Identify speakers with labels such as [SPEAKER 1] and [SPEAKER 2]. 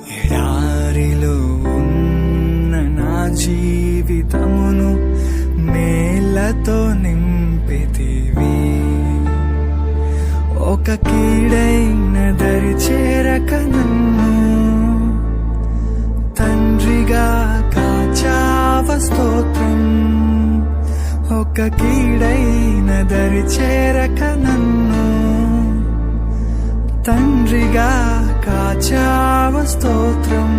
[SPEAKER 1] ఎడారిలో ఉన్న నా జీవితమును మేళ్లతో నింపితివి. ఒక కీడైన దరి చేరక నన్ను తండ్రిగా కాచావ స్తోత్రం. ఒక కీడైన దరి చేరక నన్ను తండ్రిగా కాచావ స్తోత్రం.